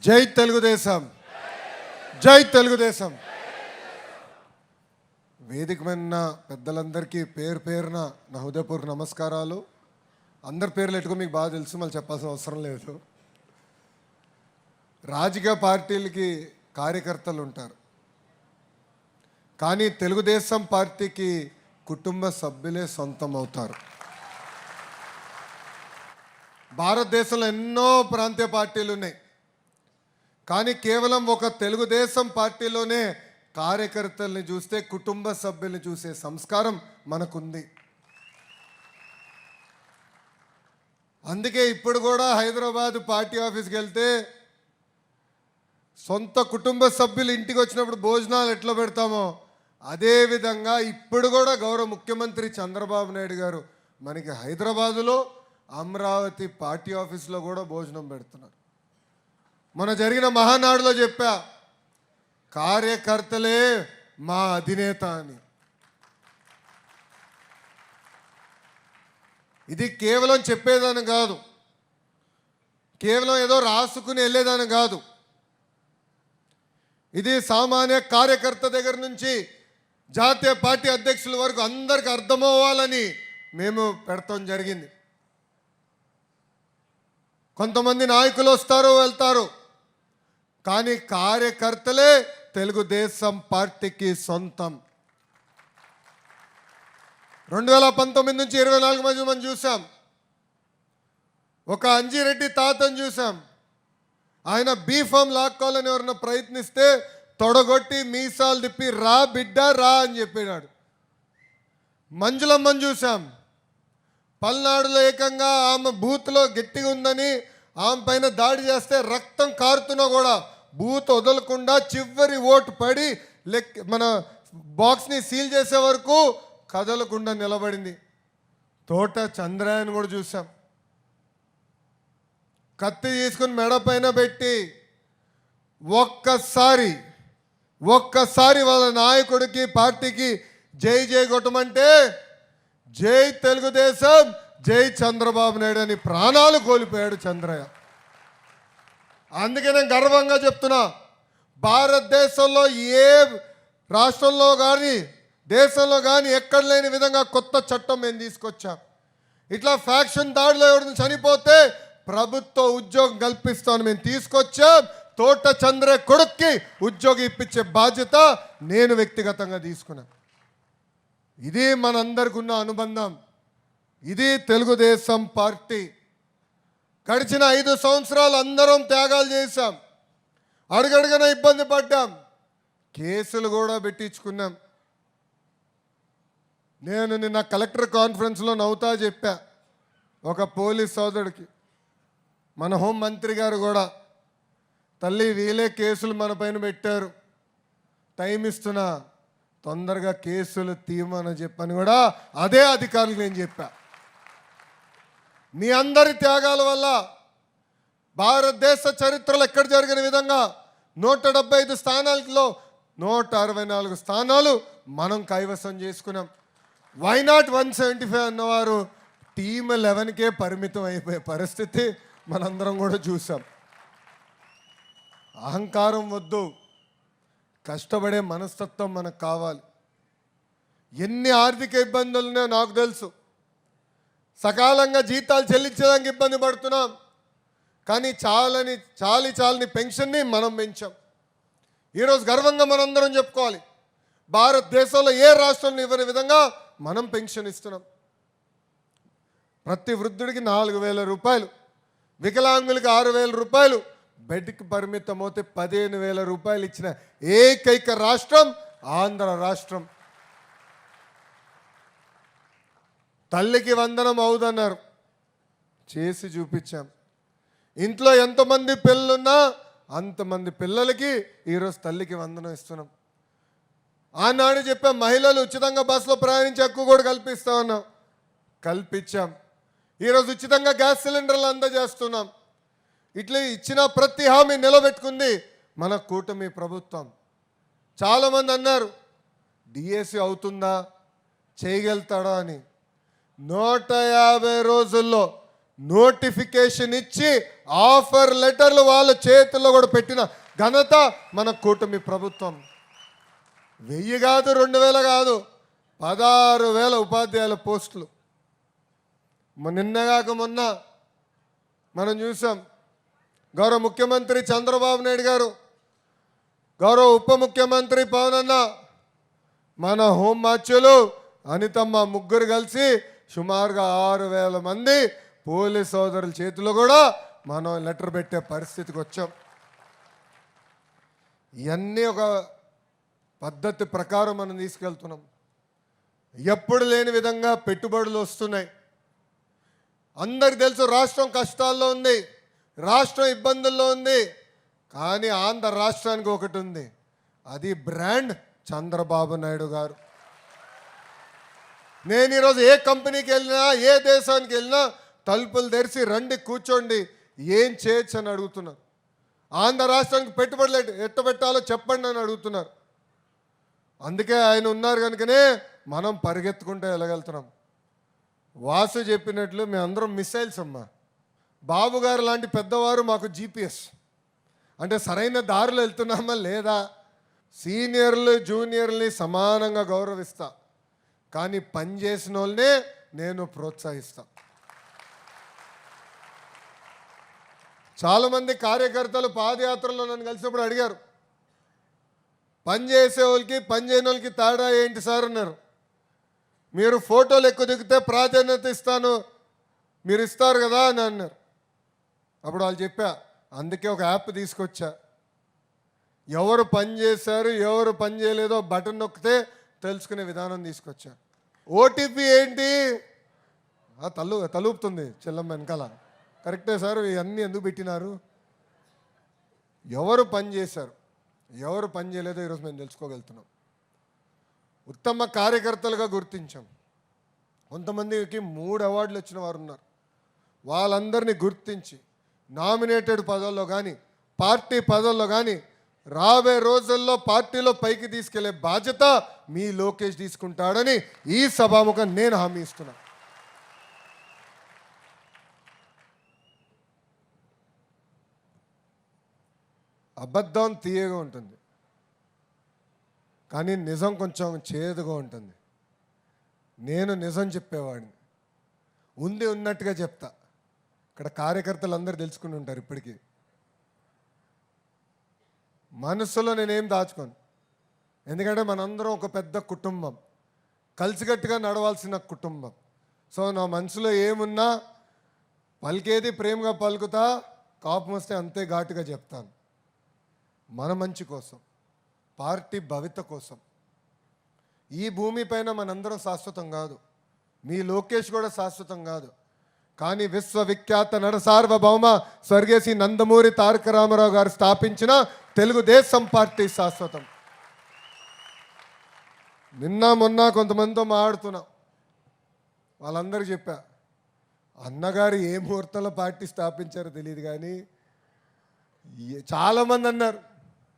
జై తెలుగుదేశం, జై తెలుగుదేశం. వేదిక మీద పెద్దలందరికీ పేరు పేరున నా హృదయపూర్వక నమస్కారాలు. అందరి పేర్లు ఎట్టుకో మీకు బాగా తెలుసు, మళ్ళీ చెప్పాల్సిన అవసరం లేదు. రాజకీయ పార్టీలకి కార్యకర్తలు ఉంటారు, కానీ తెలుగుదేశం పార్టీకి కుటుంబ సభ్యులే సొంతం అవుతారు. భారతదేశంలో ఎన్నో ప్రాంతీయ పార్టీలు ఉన్నాయి, కానీ కేవలం ఒక తెలుగుదేశం పార్టీలోనే కార్యకర్తల్ని చూస్తే కుటుంబ సభ్యుల్ని చూసే సంస్కారం మనకుంది. అందుకే ఇప్పుడు కూడా హైదరాబాద్ పార్టీ ఆఫీస్కి వెళ్తే సొంత కుటుంబ సభ్యులు ఇంటికి వచ్చినప్పుడు భోజనాలు ఎట్లా పెడతామో అదేవిధంగా ఇప్పుడు కూడా గౌరవ ముఖ్యమంత్రి చంద్రబాబు నాయుడు గారు మనకి హైదరాబాదులో అమరావతి పార్టీ ఆఫీస్లో కూడా భోజనం పెడుతున్నారు. మన జరిగిన మహానాడులో చెప్పా, కార్యకర్తలే మా అధినేత అని. ఇది కేవలం చెప్పేదాని కాదు, కేవలం ఏదో రాసుకుని వెళ్ళేదాని కాదు. ఇది సామాన్య కార్యకర్త దగ్గర నుంచి జాతీయ పార్టీ అధ్యక్షుల వరకు అందరికి అర్థమవ్వాలని మేము పెడతాం జరిగింది. కొంతమంది నాయకులు వస్తారు వెళ్తారు, కానీ కార్యకర్తలే తెలుగుదేశం పార్టీకి సొంతం. 2019 నుంచి 24 మధ్య మనం చూసాం. ఒక అంజిరెడ్డి తాతను చూసాం, ఆయన బీఫామ్ లాక్కోవాలని ఎవరన్నా ప్రయత్నిస్తే తొడగొట్టి మీసాలు తిప్పి రా బిడ్డ రా అని చెప్పినాడు. మంజులమ్మని చూసాం, పల్నాడులో ఏకంగా ఆమె బూత్లో గట్టిగా ఉందని ఆమె పైన దాడి చేస్తే రక్తం కారుతున్నా కూడా బూత్ వదలకుండా చివరి ఓటు పడి మన బాక్స్ని సీల్ చేసే వరకు కదలకుండా నిలబడింది. తోట చంద్రయ్యను కూడా చూసాం, కత్తి తీసుకుని మెడ పైన పెట్టి ఒక్కసారి వాళ్ళ నాయకుడికి పార్టీకి జై జై కొట్టమంటే జై తెలుగుదేశం, జై చంద్రబాబు నాయుడు అని ప్రాణాలు కోల్పోయాడు చంద్రయ్య. అందుకే నేను గర్వంగా చెప్తున్నా, భారతదేశంలో ఏ రాష్ట్రంలో కానీ దేశంలో కానీ ఎక్కడ లేని విధంగా కొత్త చట్టం మేము తీసుకొచ్చాం. ఇట్లా ఫ్యాక్షన్ దాడిలో ఎవరిని చనిపోతే ప్రభుత్వ ఉద్యోగం కల్పిస్తామని మేము తీసుకొచ్చాం. తోట చంద్రయ్య కొడుక్కి ఉద్యోగం ఇప్పించే బాధ్యత నేను వ్యక్తిగతంగా తీసుకున్నా. ఇది మనందరికి ఉన్న అనుబంధం, ఇది తెలుగుదేశం పార్టీ. గడిచిన 5 సంవత్సరాలు అందరం త్యాగాలు చేశాం, అడుగడుగున ఇబ్బంది పడ్డాం, కేసులు కూడా పెట్టించుకున్నాం. నేను నిన్న కలెక్టర్ కాన్ఫరెన్స్లో నవ్వుతా చెప్పా ఒక పోలీస్ సోదరుడికి, మన హోంమంత్రి గారు కూడా తల్లి వీలే కేసులు మన పైన పెట్టారు, టైం ఇస్తున్నా తొందరగా కేసులు తీయమని చెప్పని కూడా అదే అధికారులకు నేను చెప్పా. మీ అందరి త్యాగాల వల్ల భారతదేశ చరిత్రలో ఎక్కడ జరిగిన విధంగా 175 స్థానాలలో 164 స్థానాలు మనం కైవసం చేసుకున్నాం. వైనాట్ 175 అన్నవారు టీమ్ 11కే పరిమితం అయిపోయే పరిస్థితి మనందరం కూడా చూసాం. అహంకారం వద్దు, కష్టపడే మనస్తత్వం మనకు కావాలి. ఎన్ని ఆర్థిక ఇబ్బందులున్నాయో నాకు తెలుసు. సకాలంగా జీతాలు చెల్లించడానికి ఇబ్బంది పడుతున్నాం, కానీ చాలని పెన్షన్ని మనం పెంచాం. ఈరోజు గర్వంగా మనందరం చెప్పుకోవాలి, భారతదేశంలో ఏ రాష్ట్రంలో ఇవ్వని విధంగా మనం పెన్షన్ ఇస్తున్నాం. ప్రతి వృద్ధుడికి 4,000 రూపాయలు, వికలాంగులకి 6,000 రూపాయలు, బెడ్కి పరిమితం అవుతే 15,000 రూపాయలు ఇచ్చిన ఏకైక రాష్ట్రం ఆంధ్ర రాష్ట్రం. తల్లికి వందనం అవుదన్నారు, చేసి చూపించాం. ఇంట్లో ఎంతమంది పిల్లలున్నా అంతమంది పిల్లలకి ఈరోజు తల్లికి వందనం ఇస్తున్నాం. ఆనాడు చెప్పాం, మహిళలు ఉచితంగా బస్సులో ప్రయాణించే హక్కు కూడా కల్పిస్తా ఉన్నాం, కల్పించాం. ఈరోజు ఉచితంగా గ్యాస్ సిలిండర్లు అందజేస్తున్నాం. ఇట్లా ఇచ్చిన ప్రతి హామీ నిలబెట్టుకుంది మన కూటమి ప్రభుత్వం. చాలామంది అన్నారు డిఎస్సి అవుతుందా, చేయగలుగుతాడా అని. 150 రోజుల్లో నోటిఫికేషన్ ఇచ్చి ఆఫర్ లెటర్లు వాళ్ళ చేతుల్లో కూడా పెట్టిన ఘనత మన కూటమి ప్రభుత్వం. 1000 కాదు, 2000 కాదు, 16,000 ఉపాధ్యాయుల పోస్టులు. నిన్నగాక మొన్న మనం చూసాం. గౌరవ ముఖ్యమంత్రి చంద్రబాబు నాయుడు గారు, గౌరవ ఉప ముఖ్యమంత్రి పవన్ అన్న, మన హోంమార్చులు అనితమ్మ ముగ్గురు కలిసి సుమారుగా 6,000 మంది పోలీస్ సోదరుల చేతిలో కూడా మనం లెటర్ పెట్టే పరిస్థితికి వచ్చాం. ఇవన్నీ ఒక పద్ధతి ప్రకారం మనం తీసుకెళ్తున్నాం. ఎప్పుడు లేని విధంగా పెట్టుబడులు వస్తున్నాయి. అందరికి తెలుసు రాష్ట్రం కష్టాల్లో ఉంది, రాష్ట్రం ఇబ్బందుల్లో ఉంది. కానీ ఆంధ్ర రాష్ట్రానికి ఒకటి ఉంది, అది బ్రాండ్ చంద్రబాబు నాయుడు గారు. నేను ఈరోజు ఏ కంపెనీకి వెళ్ళినా, ఏ దేశానికి వెళ్ళినా తలుపులు తెరిచి రండి కూర్చోండి, ఏం చేయొచ్చు అని అడుగుతున్నారు. ఆంధ్ర రాష్ట్రానికి పెట్టుబడులు ఎట్ట పెట్టాలో చెప్పండి అని అడుగుతున్నారు. అందుకే ఆయన ఉన్నారు కనుకనే మనం పరిగెత్తుకుంటూ వెళ్ళగలుగుతున్నాం. వాసు చెప్పినట్లు మేమందరం మిసైల్స్ అమ్మా. బాబు గారు లాంటి పెద్దవారు మాకు జీపీఎస్, అంటే సరైన దారిలో వెళ్తున్నామా లేదా. సీనియర్లు జూనియర్ని సమానంగా గౌరవిస్తా, కానీ పనిచేసిన వాళ్ళనే నేను ప్రోత్సహిస్తా. చాలామంది కార్యకర్తలు పాదయాత్రలో నన్ను కలిసినప్పుడు అడిగారు, పనిచేసే వాళ్ళకి పని చేయని వాళ్ళకి తేడా ఏంటి సార్ అన్నారు. మీరు ఫోటోలు ఎక్కువ దిగితే ప్రాధాన్యత ఇస్తాను, మీరు ఇస్తారు కదా అని అన్నారు. అప్పుడు వాళ్ళు చెప్పా, అందుకే ఒక యాప్ తీసుకొచ్చా. ఎవరు పని చేశారు ఎవరు పని చేయలేదో బటన్ నొక్కితే తెలుసుకునే విధానం తీసుకొచ్చా. ఓటీపీ ఏంటి, తలుపుతుంది చెల్లమ్మ వెనకాల. కరెక్టే సార్, ఇవన్నీ ఎందుకు పెట్టినారు. ఎవరు పని చేశారు ఎవరు పని చేయలేదో ఈరోజు మేము తెలుసుకోగలుగుతున్నాం. ఉత్తమ కార్యకర్తలుగా గుర్తించాం. కొంతమందికి 3 అవార్డులు వచ్చిన వారు ఉన్నారు. వాళ్ళందరినీ గుర్తించి నామినేటెడ్ పదవుల్లో కానీ పార్టీ పదవుల్లో కానీ రాబోయే రోజుల్లో పార్టీలో పైకి తీసుకెళ్లే బాధ్యత మీ లోకేష్ తీసుకుంటాడని ఈ సభాముఖం నేను హామీ ఇస్తున్నా. అబద్ధం తీయగా ఉంటుంది, కానీ నిజం కొంచెం చేదుగా ఉంటుంది. నేను నిజం చెప్పేవాడిని, ఉంది ఉన్నట్టుగా చెప్తా. ఇక్కడ కార్యకర్తలు అందరూ తెలుసుకుని ఉంటారు. ఇప్పటికీ మనసులో నేనేం దాచుకోను, ఎందుకంటే మనందరం ఒక పెద్ద కుటుంబం, కలిసికట్టుగా నడవాల్సిన కుటుంబం. సో నా మనసులో ఏమున్నా పలికేది ప్రేమగా పలుకుతా, కోపం వస్తే అంతే ఘాటుగా చెప్తాను. మన మంచి కోసం, పార్టీ భవిత కోసం. ఈ భూమిపైన మనందరం శాశ్వతం కాదు, మీ లోకేష్ కూడా శాశ్వతం కాదు. కానీ విశ్వవిఖ్యాత నట సార్వభౌమ స్వర్గీయ నందమూరి తారక రామారావు గారు స్థాపించిన తెలుగుదేశం పార్టీ శాశ్వతం. నిన్న మొన్న కొంతమందితో మాట్లాడుతున్నా, వాళ్ళందరికీ చెప్పా, అన్నగారు ఏ ముహూర్తంలో పార్టీ స్థాపించారో తెలియదు, కానీ చాలామంది అన్నారు